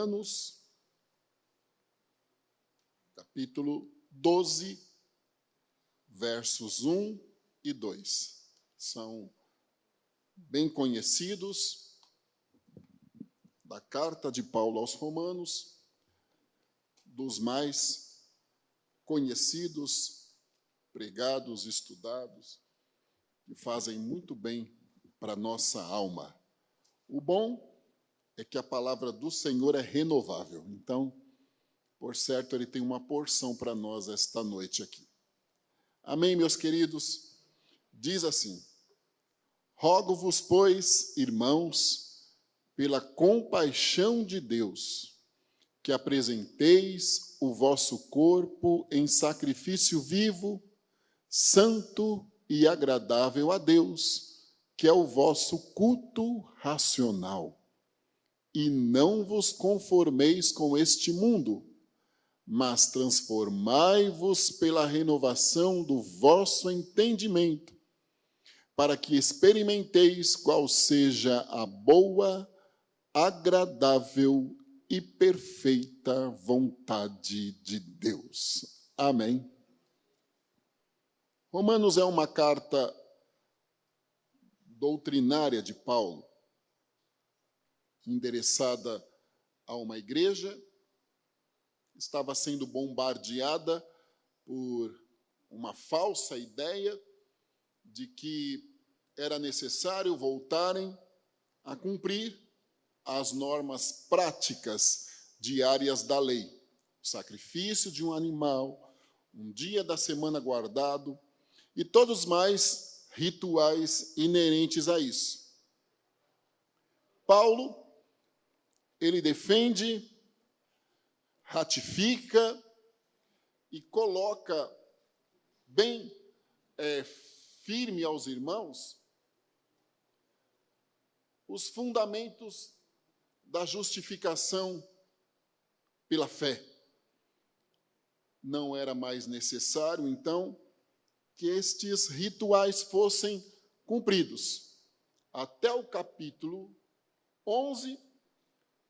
Romanos, capítulo 12, versos 1 e 2. São bem conhecidos da carta de Paulo aos Romanos, dos mais conhecidos, pregados, estudados, que fazem muito bem para a nossa alma. O bom é que a palavra do Senhor é renovável. Então, por certo, ele tem uma porção para nós esta noite aqui. Amém, meus queridos? Diz assim: rogo-vos, pois, irmãos, pela compaixão de Deus, que apresenteis o vosso corpo em sacrifício vivo, santo e agradável a Deus, que é o vosso culto racional. E não vos conformeis com este mundo, mas transformai-vos pela renovação do vosso entendimento, para que experimenteis qual seja a boa, agradável e perfeita vontade de Deus. Amém. Romanos é uma carta doutrinária de Paulo, endereçada a uma igreja, estava sendo bombardeada por uma falsa ideia de que era necessário voltarem a cumprir as normas práticas diárias da lei. O sacrifício de um animal, um dia da semana guardado e todos os mais rituais inerentes a isso. Paulo, ele defende, ratifica e coloca bem firme aos irmãos os fundamentos da justificação pela fé. Não era mais necessário, então, que estes rituais fossem cumpridos. Até o capítulo 11,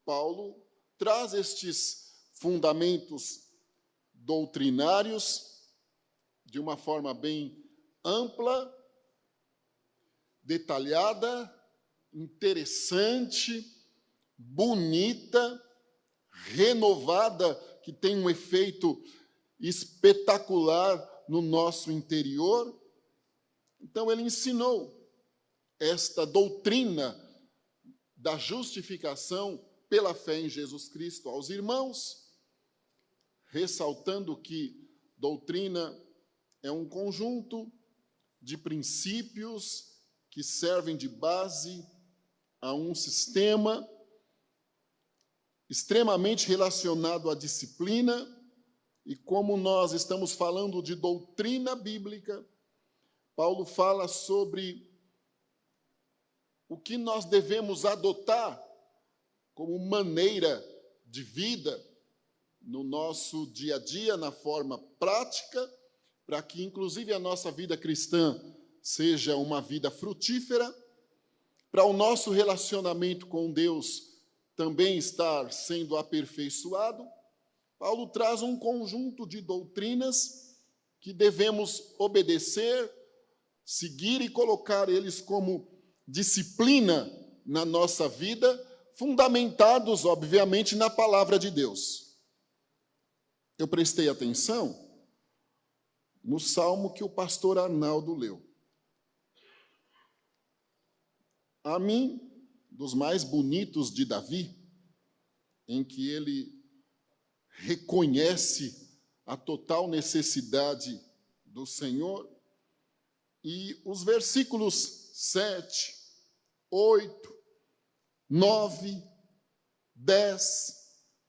Paulo traz estes fundamentos doutrinários de uma forma bem ampla, detalhada, interessante, bonita, renovada, que tem um efeito espetacular no nosso interior. Então, ele ensinou esta doutrina da justificação pela fé em Jesus Cristo aos irmãos, ressaltando que doutrina é um conjunto de princípios que servem de base a um sistema extremamente relacionado à disciplina, e como nós estamos falando de doutrina bíblica, Paulo fala sobre o que nós devemos adotar como maneira de vida no nosso dia a dia, na forma prática, para que, inclusive, a nossa vida cristã seja uma vida frutífera, para o nosso relacionamento com Deus também estar sendo aperfeiçoado. Paulo traz um conjunto de doutrinas que devemos obedecer, seguir e colocar eles como disciplina na nossa vida, fundamentados, obviamente, na palavra de Deus. Eu prestei atenção no salmo que o pastor Arnaldo leu. A mim, dos mais bonitos de Davi, em que ele reconhece a total necessidade do Senhor, e os versículos 7, 8, 9, 10,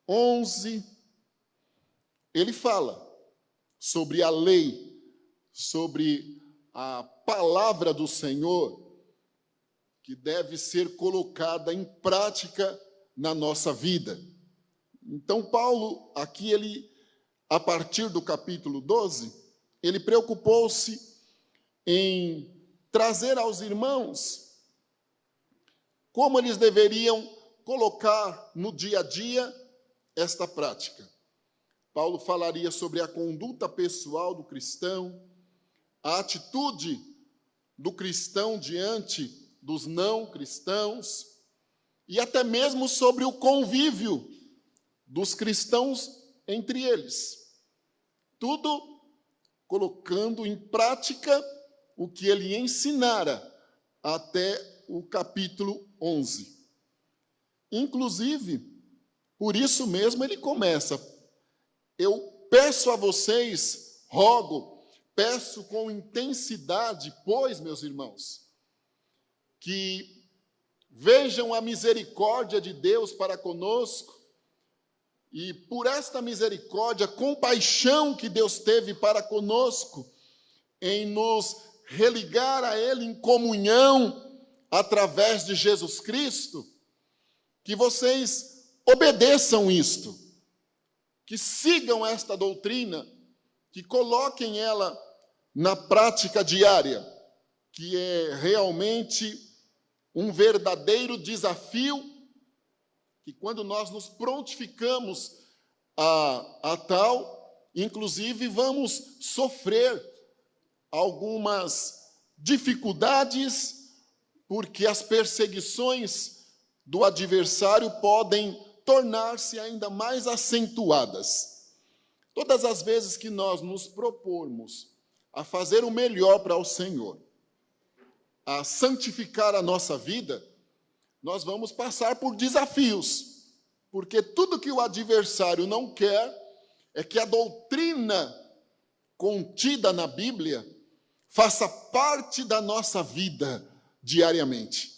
11, ele fala sobre a lei, sobre a palavra do Senhor, que deve ser colocada em prática na nossa vida. Então, Paulo, aqui, a partir do capítulo 12, ele preocupou-se em trazer aos irmãos como eles deveriam colocar no dia a dia esta prática. Paulo falaria sobre a conduta pessoal do cristão, a atitude do cristão diante dos não cristãos, e até mesmo sobre o convívio dos cristãos entre eles. Tudo colocando em prática o que ele ensinara até o capítulo 11. Inclusive, por isso mesmo ele começa: eu peço a vocês, rogo, peço com intensidade, pois, meus irmãos, que vejam a misericórdia de Deus para conosco, e por esta misericórdia, compaixão que Deus teve para conosco, em nos religar a Ele em comunhão, através de Jesus Cristo, que vocês obedeçam isto, que sigam esta doutrina, que coloquem ela na prática diária, que é realmente um verdadeiro desafio, que quando nós nos prontificamos a tal, inclusive vamos sofrer algumas dificuldades, porque as perseguições do adversário podem tornar-se ainda mais acentuadas. Todas as vezes que nós nos propormos a fazer o melhor para o Senhor, a santificar a nossa vida, nós vamos passar por desafios, porque tudo que o adversário não quer é que a doutrina contida na Bíblia faça parte da nossa vida diariamente.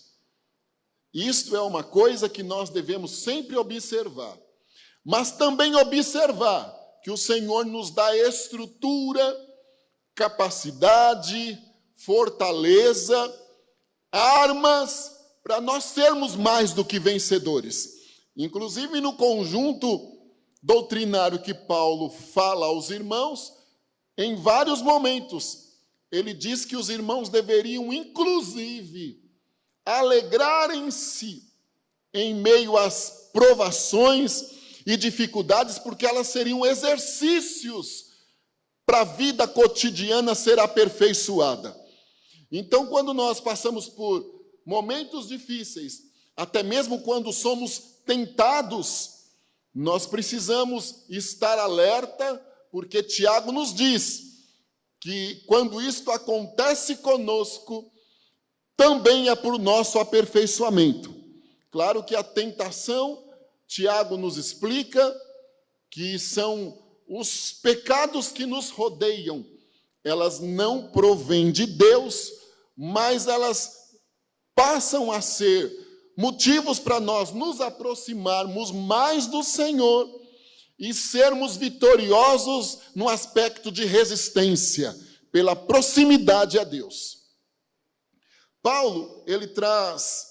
Isto é uma coisa que nós devemos sempre observar, mas também observar que o Senhor nos dá estrutura, capacidade, fortaleza, armas para nós sermos mais do que vencedores. Inclusive no conjunto doutrinário que Paulo fala aos irmãos, em vários momentos, ele diz que os irmãos deveriam, inclusive, alegrarem-se em meio às provações e dificuldades, porque elas seriam exercícios para a vida cotidiana ser aperfeiçoada. Então, quando nós passamos por momentos difíceis, até mesmo quando somos tentados, nós precisamos estar alerta, porque Tiago nos diz que quando isto acontece conosco, também é por nosso aperfeiçoamento. Claro que a tentação, Tiago nos explica, que são os pecados que nos rodeiam. Elas não provêm de Deus, mas elas passam a ser motivos para nós nos aproximarmos mais do Senhor e sermos vitoriosos no aspecto de resistência, pela proximidade a Deus. Paulo, ele traz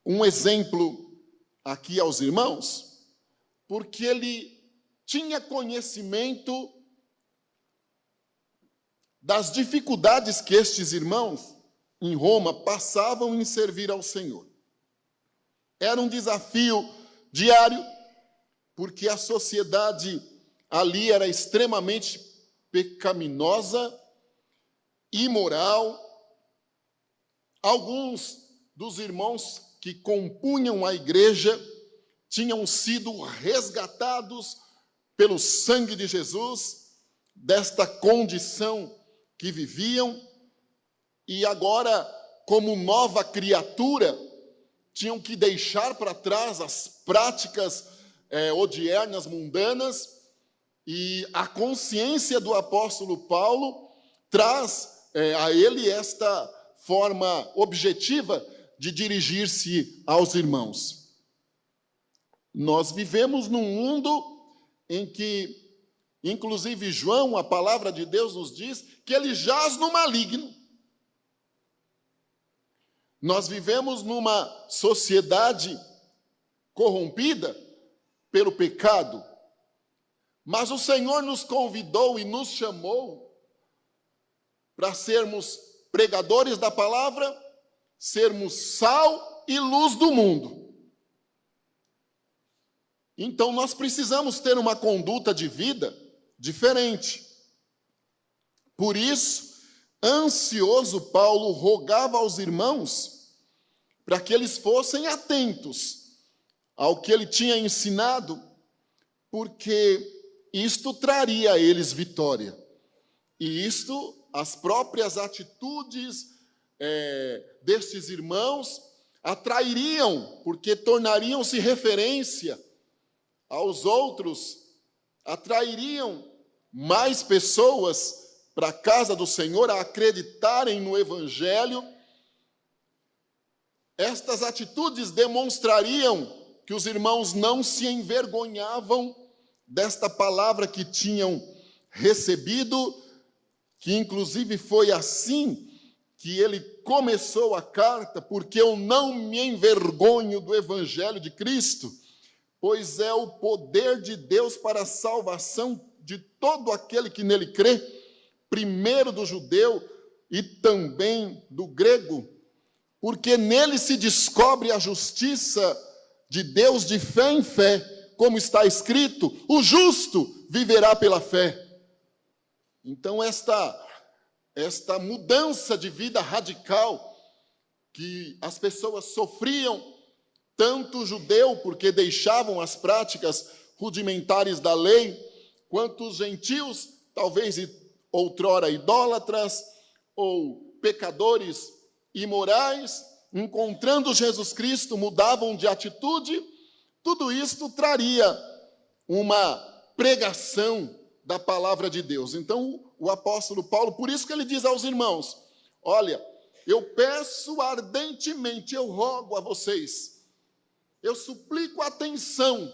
um exemplo aqui aos irmãos, porque ele tinha conhecimento das dificuldades que estes irmãos em Roma passavam em servir ao Senhor. Era um desafio diário, porque a sociedade ali era extremamente pecaminosa, imoral. Alguns dos irmãos que compunham a igreja tinham sido resgatados pelo sangue de Jesus, desta condição que viviam, e agora, como nova criatura, tinham que deixar para trás as práticas odiernas, mundanas, e a consciência do apóstolo Paulo traz a ele esta forma objetiva de dirigir-se aos irmãos. Nós vivemos num mundo em que, inclusive João, a palavra de Deus nos diz que ele jaz no maligno. Nós vivemos numa sociedade corrompida pelo pecado, mas o Senhor nos convidou e nos chamou para sermos pregadores da palavra, sermos sal e luz do mundo. Então, nós precisamos ter uma conduta de vida diferente. Por isso, ansioso, Paulo rogava aos irmãos para que eles fossem atentos ao que ele tinha ensinado, porque isto traria a eles vitória. E isto, as próprias atitudes destes irmãos atrairiam, porque tornariam-se referência aos outros, atrairiam mais pessoas para a casa do Senhor a acreditarem no Evangelho. Estas atitudes demonstrariam que os irmãos não se envergonhavam desta palavra que tinham recebido, que inclusive foi assim que ele começou a carta, porque eu não me envergonho do Evangelho de Cristo, pois é o poder de Deus para a salvação de todo aquele que nele crê, primeiro do judeu e também do grego, porque nele se descobre a justiça de Deus de fé em fé, como está escrito, o justo viverá pela fé. Então, esta mudança de vida radical que as pessoas sofriam, tanto o judeu, porque deixavam as práticas rudimentares da lei, quanto os gentios, talvez outrora idólatras ou pecadores imorais, encontrando Jesus Cristo, mudavam de atitude. Tudo isto traria uma pregação da palavra de Deus. Então, o apóstolo Paulo, por isso que ele diz aos irmãos, olha, eu peço ardentemente, eu rogo a vocês, eu suplico atenção,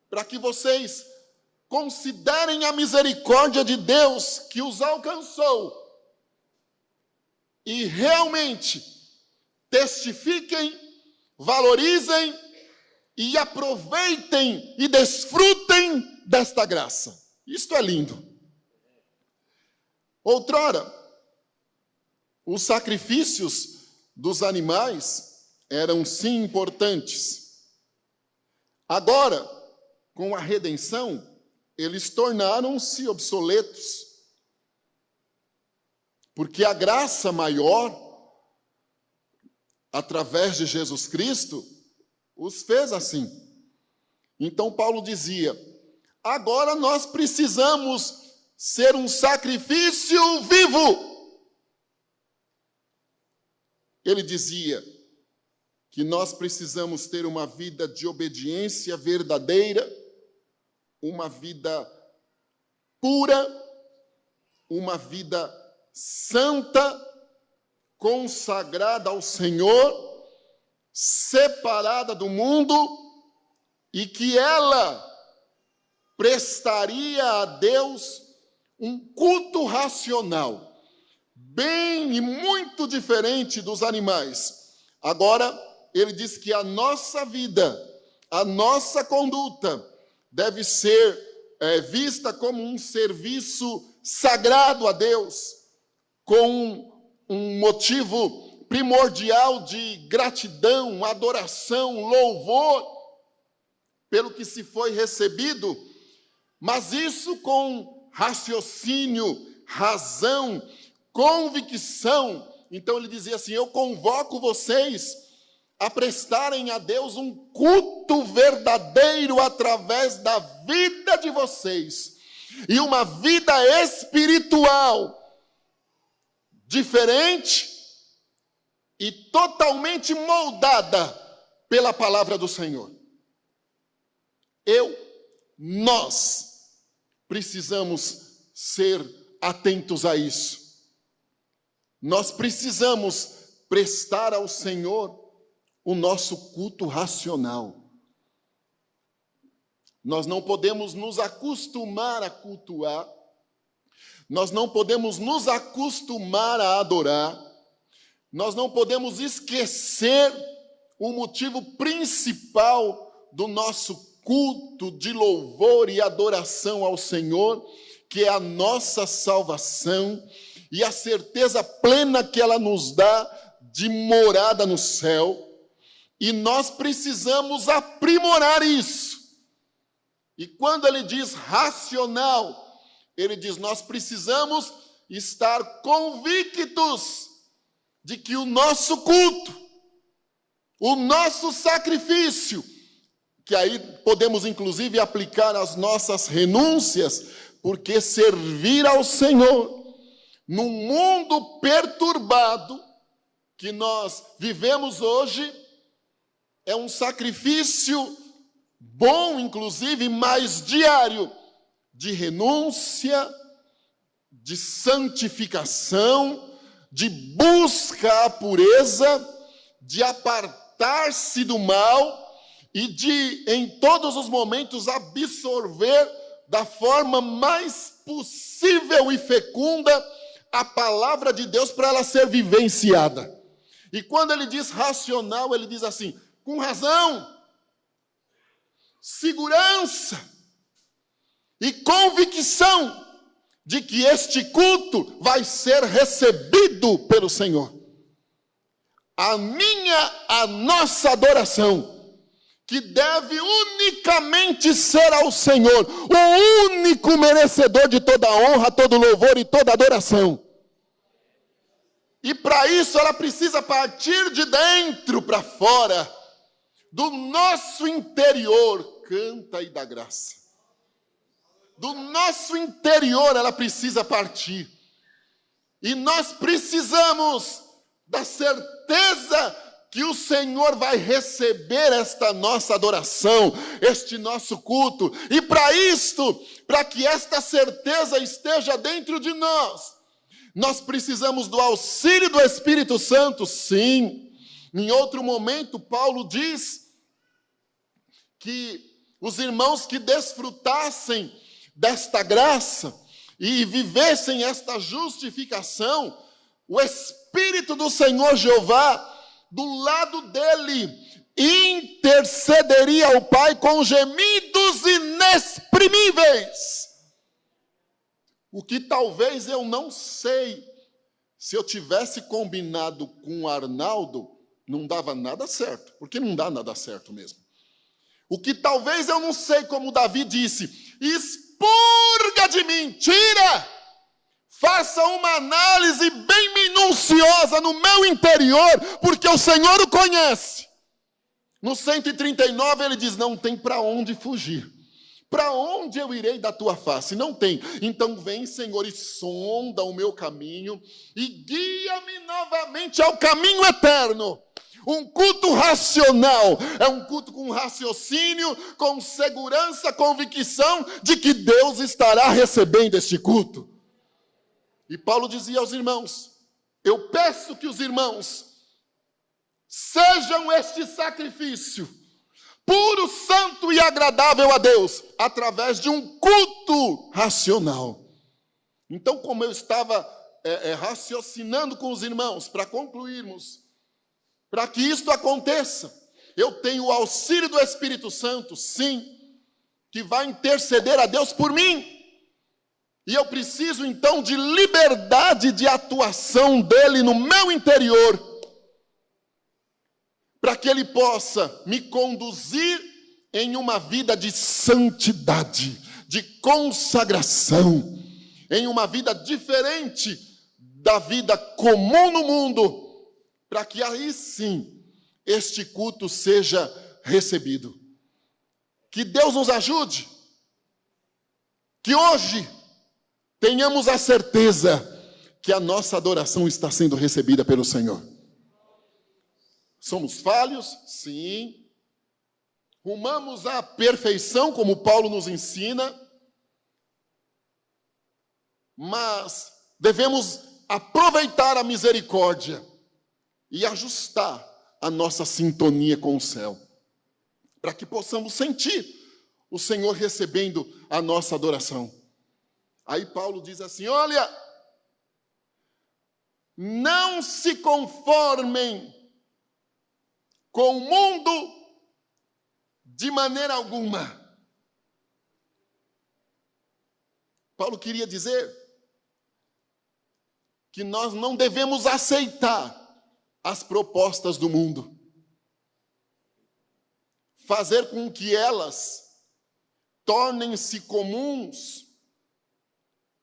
para que vocês considerem a misericórdia de Deus que os alcançou e realmente testifiquem, valorizem e aproveitem e desfrutem desta graça. Isto é lindo. Outrora, os sacrifícios dos animais eram sim importantes. Agora, com a redenção, eles tornaram-se obsoletos. Porque a graça maior, através de Jesus Cristo, os fez assim. Então Paulo dizia, agora nós precisamos ser um sacrifício vivo. Ele dizia que nós precisamos ter uma vida de obediência verdadeira, uma vida pura, uma vida santa, consagrada ao Senhor, separada do mundo, e que ela prestaria a Deus um culto racional, bem e muito diferente dos animais. Agora, ele diz que a nossa vida, a nossa conduta, deve ser vista como um serviço sagrado a Deus, com um motivo primordial de gratidão, adoração, louvor, pelo que se foi recebido, mas isso com raciocínio, razão, convicção. Então ele dizia assim, eu convoco vocês a prestarem a Deus um culto verdadeiro através da vida de vocês, e uma vida espiritual diferente e totalmente moldada pela palavra do Senhor. Nós precisamos ser atentos a isso. Nós precisamos prestar ao Senhor o nosso culto racional. Nós não podemos nos acostumar a cultuar, nós não podemos nos acostumar a adorar, nós não podemos esquecer o motivo principal do nosso culto de louvor e adoração ao Senhor, que é a nossa salvação e a certeza plena que ela nos dá de morada no céu. E nós precisamos aprimorar isso. E quando ele diz racional, ele diz: nós precisamos estar convictos de que o nosso culto, o nosso sacrifício, que aí podemos inclusive aplicar as nossas renúncias, porque servir ao Senhor, num mundo perturbado que nós vivemos hoje, é um sacrifício bom, inclusive, mais diário, de renúncia, de santificação, de busca à pureza, de apartar-se do mal e de, em todos os momentos, absorver da forma mais possível e fecunda a palavra de Deus para ela ser vivenciada. E quando ele diz racional, ele diz assim: com razão, segurança e convicção de que este culto vai ser recebido pelo Senhor. A nossa adoração, que deve unicamente ser ao Senhor, o único merecedor de toda honra, todo louvor e toda adoração. E para isso ela precisa partir de dentro para fora, do nosso interior. Canta e dá graça. Do nosso interior ela precisa partir. E nós precisamos da certeza que o Senhor vai receber esta nossa adoração, este nosso culto. E para isto, para que esta certeza esteja dentro de nós, nós precisamos do auxílio do Espírito Santo, sim. Em outro momento, Paulo diz que os irmãos que desfrutassem desta graça e vivessem esta justificação, o Espírito do Senhor Jeová, do lado dele, intercederia ao Pai com gemidos inexprimíveis. O que talvez eu não sei, se eu tivesse combinado com o Arnaldo, não dava nada certo, porque não dá nada certo mesmo. O que talvez eu não sei, como Davi disse: expurga de mentira, faça uma análise bem minuciosa no meu interior, porque o Senhor o conhece. No 139 ele diz: não tem para onde fugir. Para onde eu irei da tua face? Não tem. Então vem, Senhor, e sonda o meu caminho e guia-me novamente ao caminho eterno. Um culto racional é um culto com raciocínio, com segurança, convicção de que Deus estará recebendo este culto. E Paulo dizia aos irmãos: eu peço que os irmãos sejam este sacrifício puro, santo e agradável a Deus, através de um culto racional. Então, como eu estava raciocinando com os irmãos, para concluirmos, para que isto aconteça, eu tenho o auxílio do Espírito Santo, sim, que vai interceder a Deus por mim. E eu preciso, então, de liberdade de atuação dele no meu interior, para que ele possa me conduzir em uma vida de santidade, de consagração, em uma vida diferente da vida comum no mundo, para que aí sim este culto seja recebido. Que Deus nos ajude, que hoje tenhamos a certeza que a nossa adoração está sendo recebida pelo Senhor. Somos falhos? Sim. Rumamos à perfeição, como Paulo nos ensina, mas devemos aproveitar a misericórdia e ajustar a nossa sintonia com o céu, para que possamos sentir o Senhor recebendo a nossa adoração. Aí Paulo diz assim: olha, não se conformem com o mundo de maneira alguma. Paulo queria dizer que nós não devemos aceitar as propostas do mundo, fazer com que elas tornem-se comuns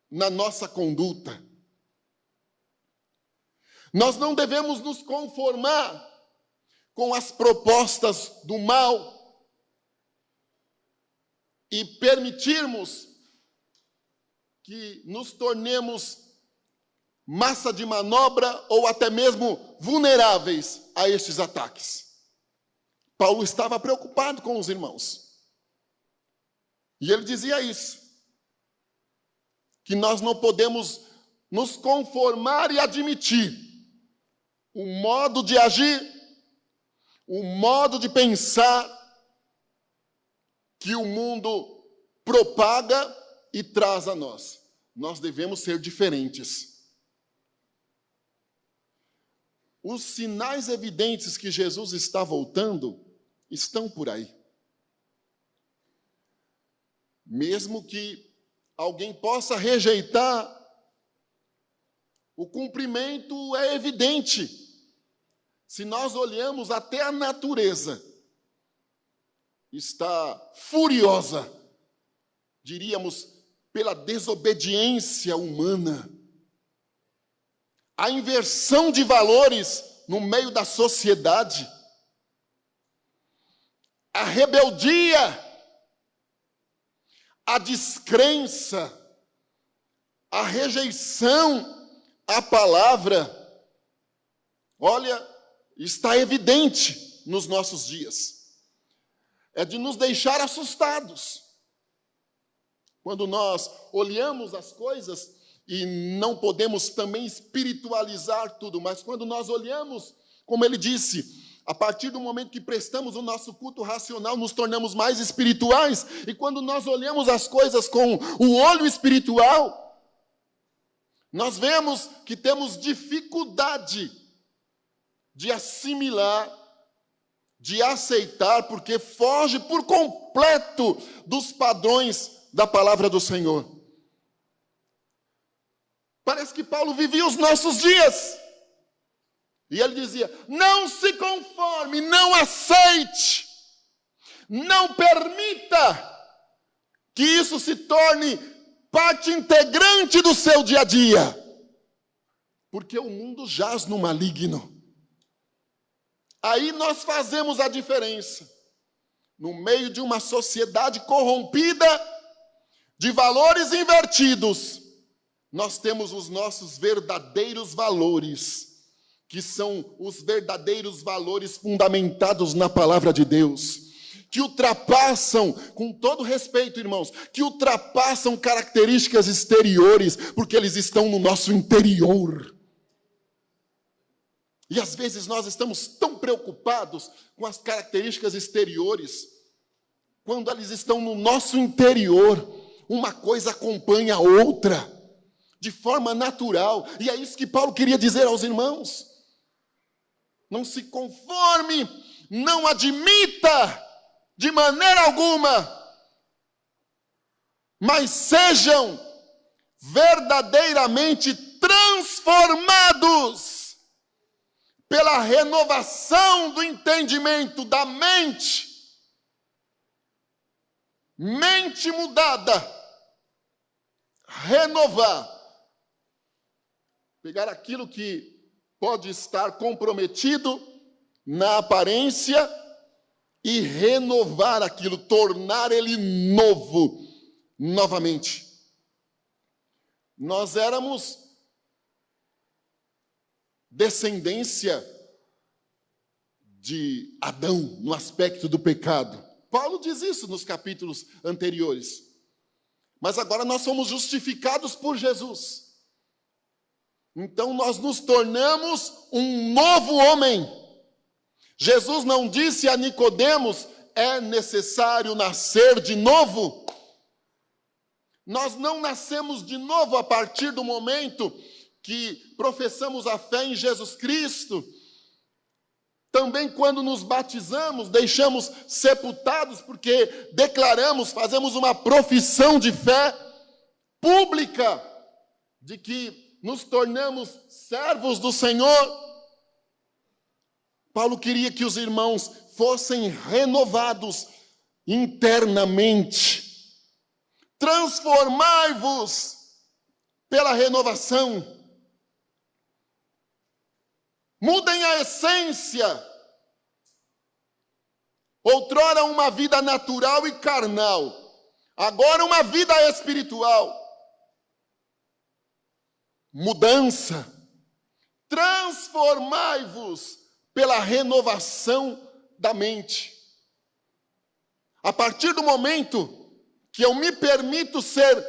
na nossa conduta. Nós não devemos nos conformar com as propostas do mal e permitirmos que nos tornemos massa de manobra ou até mesmo vulneráveis a estes ataques. Paulo estava preocupado com os irmãos. E ele dizia isso, que nós não podemos nos conformar e admitir o modo de agir, o modo de pensar que o mundo propaga e traz a nós. Nós devemos ser diferentes. Os sinais evidentes que Jesus está voltando estão por aí. Mesmo que alguém possa rejeitar, o cumprimento é evidente. Se nós olhamos, até a natureza está furiosa, diríamos, pela desobediência humana. A inversão de valores no meio da sociedade, a rebeldia, a descrença, a rejeição à palavra, olha, está evidente nos nossos dias. É de nos deixar assustados. Quando nós olhamos as coisas, e não podemos também espiritualizar tudo, mas quando nós olhamos, como ele disse, a partir do momento que prestamos o nosso culto racional, nos tornamos mais espirituais, e quando nós olhamos as coisas com o olho espiritual, nós vemos que temos dificuldade de assimilar, de aceitar, porque foge por completo dos padrões da palavra do Senhor. Parece que Paulo vivia os nossos dias. E ele dizia, não se conforme, não aceite, não permita que isso se torne parte integrante do seu dia a dia. Porque o mundo jaz no maligno. Aí nós fazemos a diferença. No meio de uma sociedade corrompida, de valores invertidos, nós temos os nossos verdadeiros valores, que são os verdadeiros valores fundamentados na palavra de Deus, que ultrapassam, com todo respeito, irmãos, que ultrapassam características exteriores, porque eles estão no nosso interior. E às vezes nós estamos tão preocupados com as características exteriores, quando eles estão no nosso interior, uma coisa acompanha a outra, de forma natural. E é isso que Paulo queria dizer aos irmãos. Não se conforme, não admita de maneira alguma, mas sejam verdadeiramente transformados pela renovação do entendimento da mente. Mente mudada, renovar, pegar aquilo que pode estar comprometido na aparência e renovar aquilo, tornar ele novo, novamente. Nós éramos descendência de Adão no aspecto do pecado. Paulo diz isso nos capítulos anteriores. Mas agora nós somos justificados por Jesus. Então nós nos tornamos um novo homem. Jesus não disse a Nicodemos, é necessário nascer de novo. Nós não nascemos de novo a partir do momento que professamos a fé em Jesus Cristo. Também quando nos batizamos, deixamos sepultados, porque declaramos, fazemos uma profissão de fé pública, de que nos tornamos servos do Senhor. Paulo queria que os irmãos fossem renovados internamente, transformai-vos pela renovação. Mudem a essência. Outrora uma vida natural e carnal, agora uma vida espiritual. Mudança. Transformai-vos pela renovação da mente. A partir do momento que eu me permito ser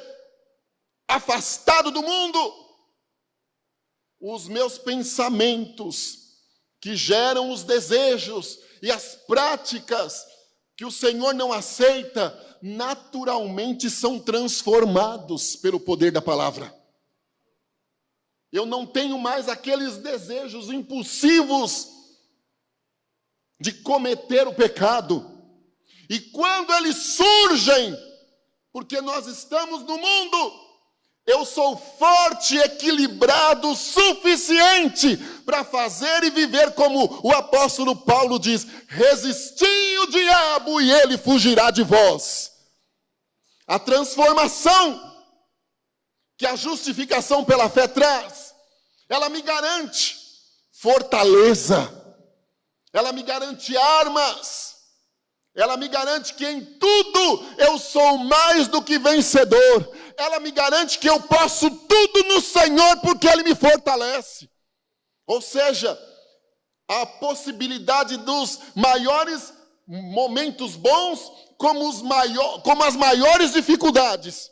afastado do mundo, os meus pensamentos que geram os desejos e as práticas que o Senhor não aceita, naturalmente são transformados pelo poder da palavra. Eu não tenho mais aqueles desejos impulsivos de cometer o pecado. E quando eles surgem, porque nós estamos no mundo, eu sou forte, equilibrado, suficiente para fazer e viver como o apóstolo Paulo diz: resisti o diabo e ele fugirá de vós. A transformação que a justificação pela fé traz, ela me garante fortaleza, ela me garante armas, ela me garante que em tudo eu sou mais do que vencedor, ela me garante que eu posso tudo no Senhor porque Ele me fortalece. Ou seja, a possibilidade dos maiores momentos bons como as maiores dificuldades.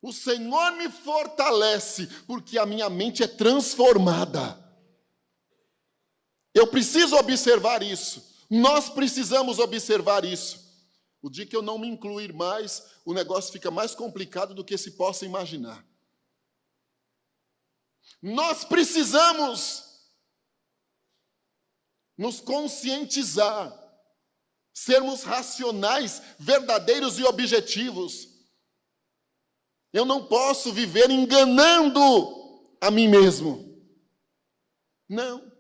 O Senhor me fortalece, porque a minha mente é transformada. Eu preciso observar isso. Nós precisamos observar isso. O dia que eu não me incluir mais, o negócio fica mais complicado do que se possa imaginar. Nós precisamos nos conscientizar, sermos racionais, verdadeiros e objetivos. Eu não posso viver enganando a mim mesmo. Não.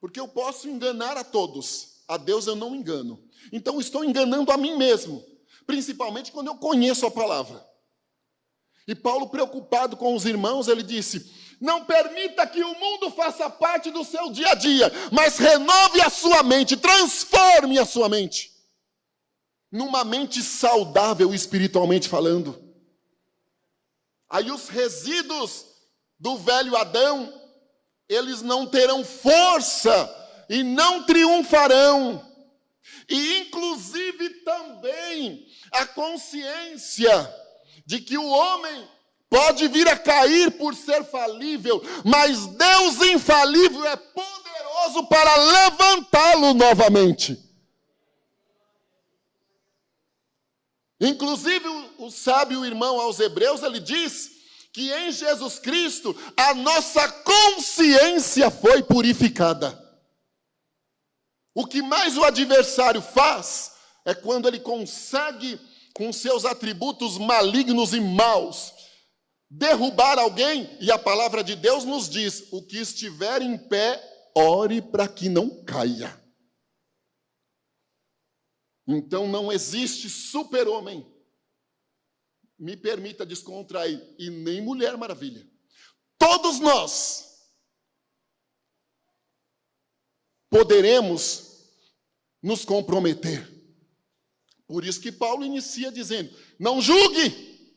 Porque eu posso enganar a todos. A Deus eu não engano. Então estou enganando a mim mesmo. Principalmente quando eu conheço a palavra. E Paulo, preocupado com os irmãos, ele disse: não permita que o mundo faça parte do seu dia a dia, mas renove a sua mente, transforme a sua mente. Numa mente saudável espiritualmente falando. Aí os resíduos do velho Adão, eles não terão força e não triunfarão. E inclusive também a consciência de que o homem pode vir a cair por ser falível, mas Deus infalível é poderoso para levantá-lo novamente. Inclusive, o sábio irmão aos Hebreus, ele diz que em Jesus Cristo a nossa consciência foi purificada. O que mais o adversário faz é quando ele consegue, com seus atributos malignos e maus, derrubar alguém, e a palavra de Deus nos diz: o que estiver em pé, ore para que não caia. Então não existe super-homem, me permita descontrair, e nem Mulher Maravilha. Todos nós poderemos nos comprometer. Por isso que Paulo inicia dizendo: não julgue,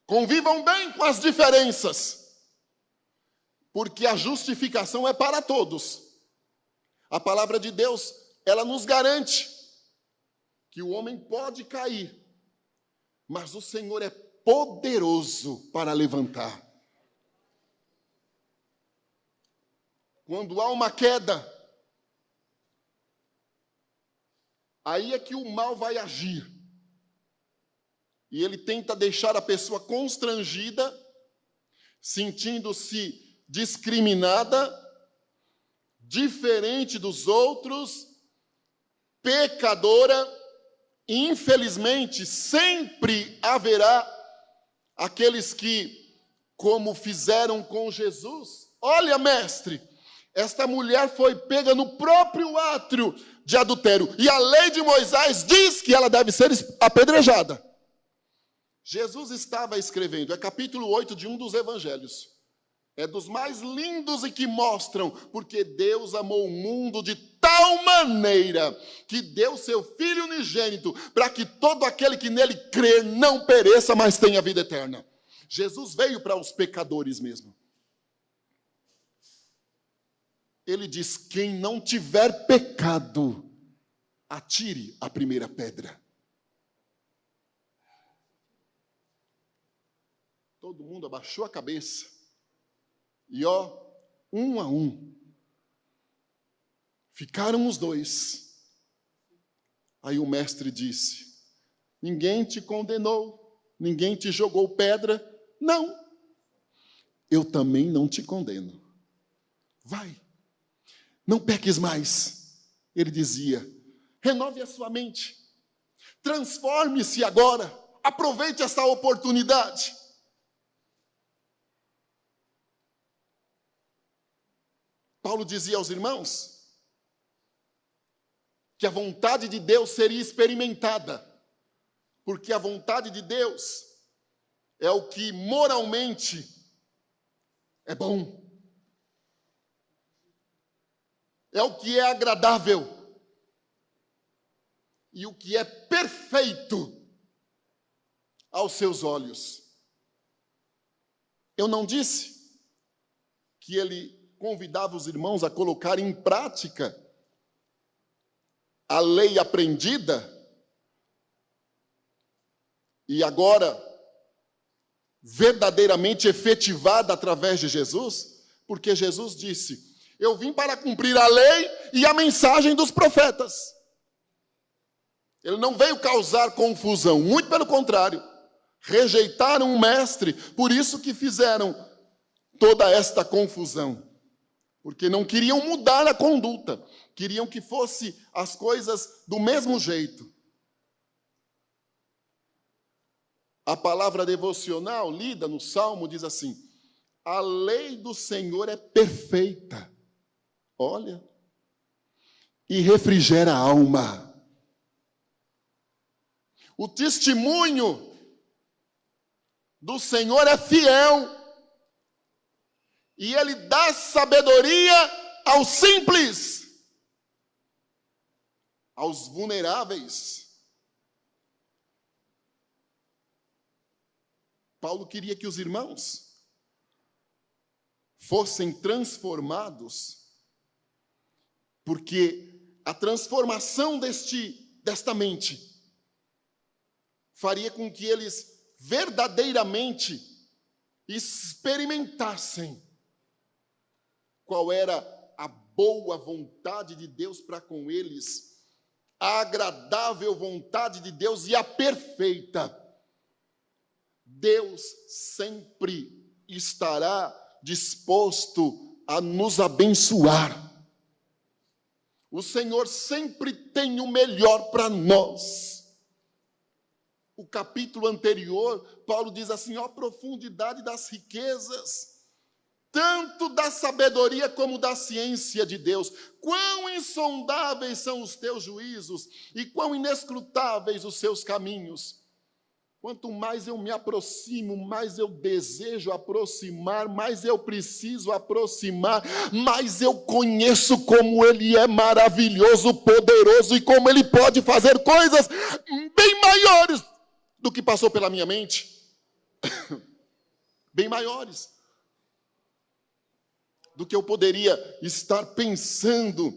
convivam bem com as diferenças, porque a justificação é para todos. A palavra de Deus, ela nos garante que o homem pode cair, mas o Senhor é poderoso para levantar. Quando há uma queda, aí é que o mal vai agir. E ele tenta deixar a pessoa constrangida, sentindo-se discriminada, diferente dos outros, pecadora. E, infelizmente, sempre haverá aqueles que, como fizeram com Jesus, olha, mestre, esta mulher foi pega no próprio átrio, de adultério. E a lei de Moisés diz que ela deve ser apedrejada. Jesus estava escrevendo, é capítulo 8 de um dos evangelhos. É dos mais lindos e que mostram porque Deus amou o mundo de tal maneira que deu seu Filho unigênito para que todo aquele que nele crer não pereça, mas tenha vida eterna. Jesus veio para os pecadores mesmo. Ele diz, quem não tiver pecado, atire a primeira pedra. Todo mundo abaixou a cabeça. E um a um, ficaram os dois. Aí o mestre disse, ninguém te condenou, ninguém te jogou pedra. Não, eu também não te condeno. Vai, não peques mais. Ele dizia, renove a sua mente, transforme-se agora, aproveite essa oportunidade. Paulo dizia aos irmãos que a vontade de Deus seria experimentada, porque a vontade de Deus é o que moralmente é bom, é o que é agradável e o que é perfeito aos seus olhos. Eu não disse que ele convidava os irmãos a colocar em prática a lei aprendida e agora verdadeiramente efetivada através de Jesus, porque Jesus disse, eu vim para cumprir a lei e a mensagem dos profetas. Ele não veio causar confusão, muito pelo contrário, rejeitaram o mestre, por isso que fizeram toda esta confusão. Porque não queriam mudar a conduta, queriam que fosse as coisas do mesmo jeito. A palavra devocional lida no Salmo diz assim, a lei do Senhor é perfeita, olha, e refrigera a alma. O testemunho do Senhor é fiel, e ele dá sabedoria aos simples, aos vulneráveis. Paulo queria que os irmãos fossem transformados, porque a transformação desta mente faria com que eles verdadeiramente experimentassem qual era a boa vontade de Deus para com eles, a agradável vontade de Deus e a perfeita. Deus sempre estará disposto a nos abençoar. O Senhor sempre tem o melhor para nós. O capítulo anterior, Paulo diz assim, ó, profundidade das riquezas, tanto da sabedoria como da ciência de Deus. Quão insondáveis são os teus juízos e quão inescrutáveis os seus caminhos. Quanto mais eu me aproximo, mais eu desejo aproximar, mais eu preciso aproximar, mais eu conheço como Ele é maravilhoso, poderoso e como Ele pode fazer coisas bem maiores do que passou pela minha mente. Bem maiores do que eu poderia estar pensando,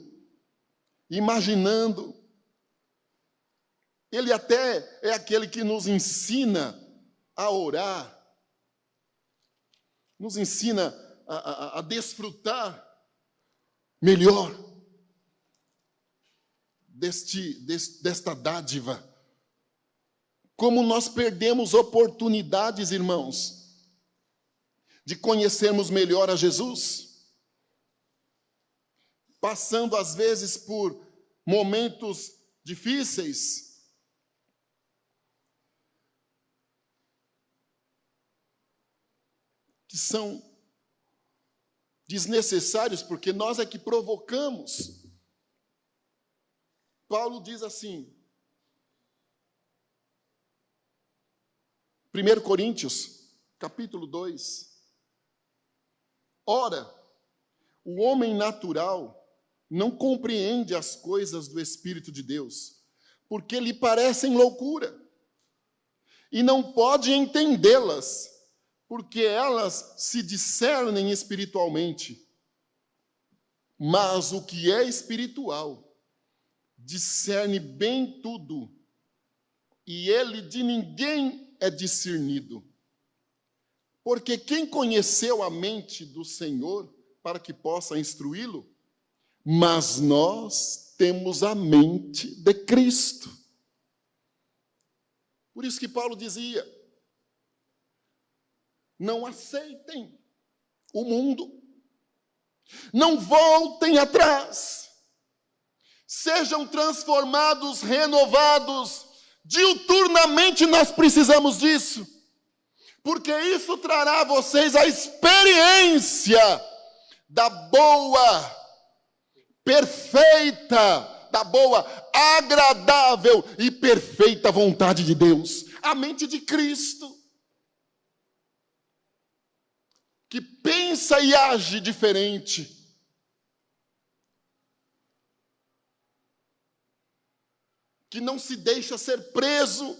imaginando. Ele até é aquele que nos ensina a orar, nos ensina a desfrutar melhor desta dádiva. Como nós perdemos oportunidades, irmãos, de conhecermos melhor a Jesus, passando às vezes por momentos difíceis, que são desnecessários, porque nós é que provocamos. Paulo diz assim, 1 Coríntios, capítulo 2, ora, o homem natural não compreende as coisas do Espírito de Deus, porque lhe parecem loucura, e não pode entendê-las, porque elas se discernem espiritualmente. Mas o que é espiritual discerne bem tudo, e ele de ninguém é discernido. Porque quem conheceu a mente do Senhor para que possa instruí-lo? Mas nós temos a mente de Cristo. Por isso que Paulo dizia, não aceitem o mundo, não voltem atrás, sejam transformados, renovados, diuturnamente nós precisamos disso, porque isso trará a vocês a experiência da boa, perfeita, da boa, agradável e perfeita vontade de Deus, a mente de Cristo, que pensa e age diferente. Que não se deixa ser preso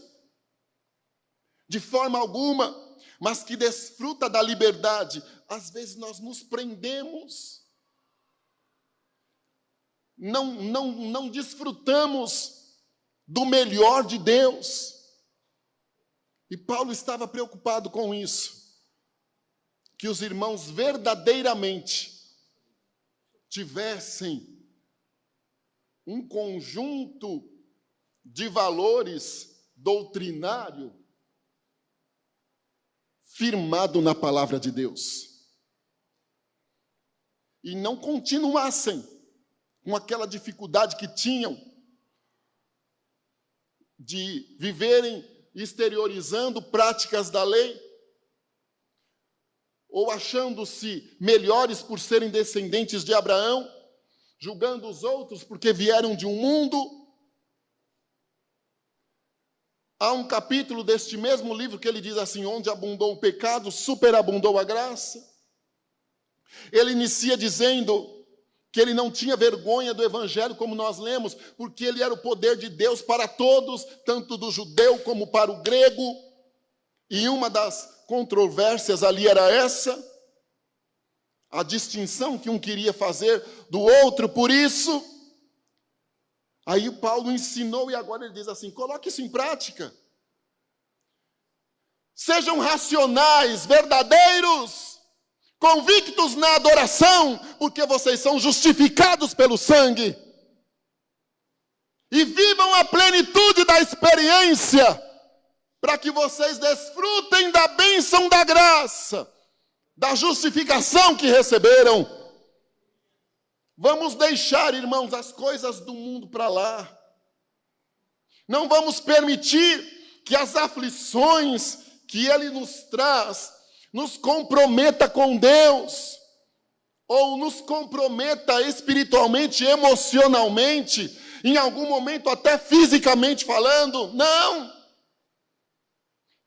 de forma alguma, mas que desfruta da liberdade. Às vezes nós nos prendemos, não desfrutamos do melhor de Deus. E Paulo estava preocupado com isso, que os irmãos verdadeiramente tivessem um conjunto de valores doutrinário firmado na palavra de Deus. E não continuassem com aquela dificuldade que tinham de viverem exteriorizando práticas da lei, ou achando-se melhores por serem descendentes de Abraão, julgando os outros porque vieram de um mundo. Há um capítulo deste mesmo livro que ele diz assim, onde abundou o pecado, superabundou a graça. Ele inicia dizendo que ele não tinha vergonha do evangelho, como nós lemos, porque ele era o poder de Deus para todos, tanto do judeu como para o grego. E uma das controvérsias ali era essa, a distinção que um queria fazer do outro, por isso. Aí Paulo ensinou e agora ele diz assim, coloque isso em prática. Sejam racionais, verdadeiros, convictos na adoração, porque vocês são justificados pelo sangue. E vivam a plenitude da experiência, para que vocês desfrutem da bênção da graça, da justificação que receberam. Vamos deixar, irmãos, as coisas do mundo para lá. Não vamos permitir que as aflições que Ele nos traz nos comprometa com Deus, ou nos comprometa espiritualmente, emocionalmente, em algum momento até fisicamente falando. Não!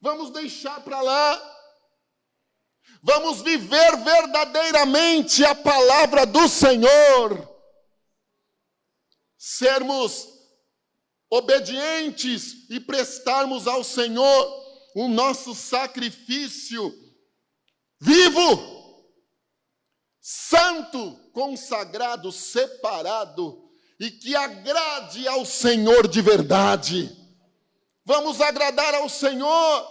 Vamos deixar para lá. Vamos viver verdadeiramente a palavra do Senhor. Sermos obedientes e prestarmos ao Senhor o nosso sacrifício vivo, santo, consagrado, separado e que agrade ao Senhor de verdade. Vamos agradar ao Senhor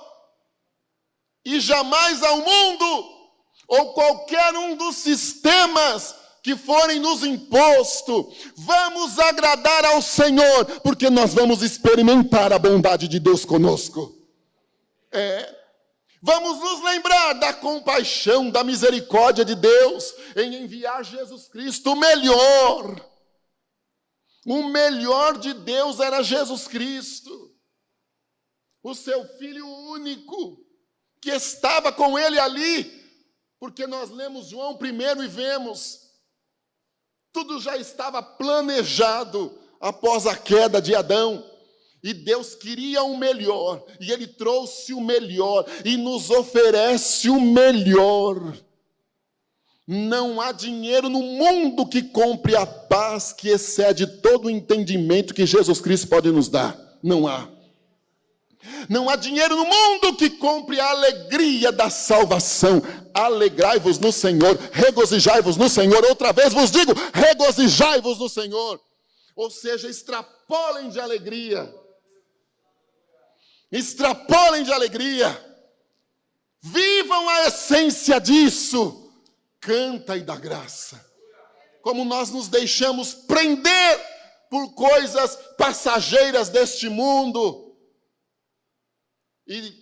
e jamais ao mundo, ou qualquer um dos sistemas que forem nos imposto. Vamos agradar ao Senhor, porque nós vamos experimentar a bondade de Deus conosco. Vamos nos lembrar da compaixão, da misericórdia de Deus, em enviar Jesus Cristo, o melhor. O melhor de Deus era Jesus Cristo, o seu Filho único, que estava com ele ali, porque nós lemos João 1 e vemos, tudo já estava planejado após a queda de Adão. E Deus queria o melhor, e Ele trouxe o melhor, e nos oferece o melhor. Não há dinheiro no mundo que compre a paz que excede todo o entendimento que Jesus Cristo pode nos dar. Não há. Não há dinheiro no mundo que compre a alegria da salvação. Alegrai-vos no Senhor, regozijai-vos no Senhor. Outra vez vos digo, regozijai-vos no Senhor. Ou seja, extrapolem de alegria. Extrapolem de alegria. Vivam a essência disso. Canta e dá graça. Como nós nos deixamos prender por coisas passageiras deste mundo. E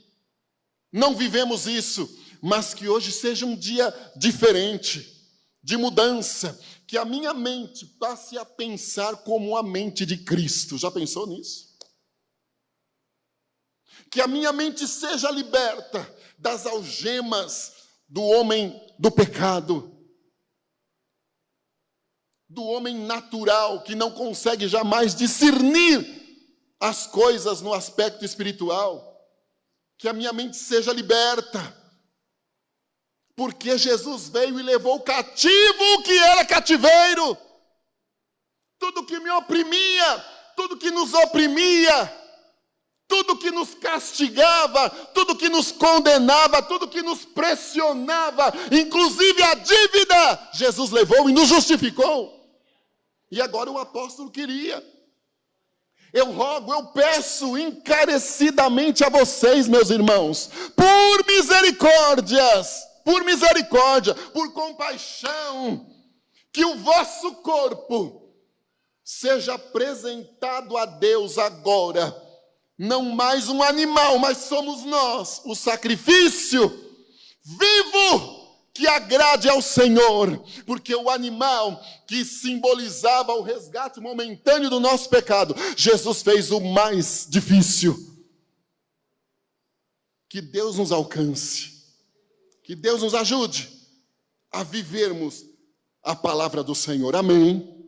não vivemos isso, mas que hoje seja um dia diferente, de mudança, que a minha mente passe a pensar como a mente de Cristo. Já pensou nisso? Que a minha mente seja liberta das algemas do homem do pecado, do homem natural que não consegue jamais discernir as coisas no aspecto espiritual. Que a minha mente seja liberta, porque Jesus veio e levou cativo o que era cativeiro. Tudo que me oprimia, tudo que nos oprimia, tudo que nos castigava, tudo que nos condenava, tudo que nos pressionava, inclusive a dívida, Jesus levou e nos justificou. E agora o apóstolo queria. Eu rogo, eu peço encarecidamente a vocês, meus irmãos, por misericórdia, por compaixão, que o vosso corpo seja apresentado a Deus agora, não mais um animal, mas somos nós, o sacrifício vivo que agrade ao Senhor, porque o animal que simbolizava o resgate momentâneo do nosso pecado, Jesus fez o mais difícil. Que Deus nos alcance, que Deus nos ajude a vivermos a palavra do Senhor. Amém.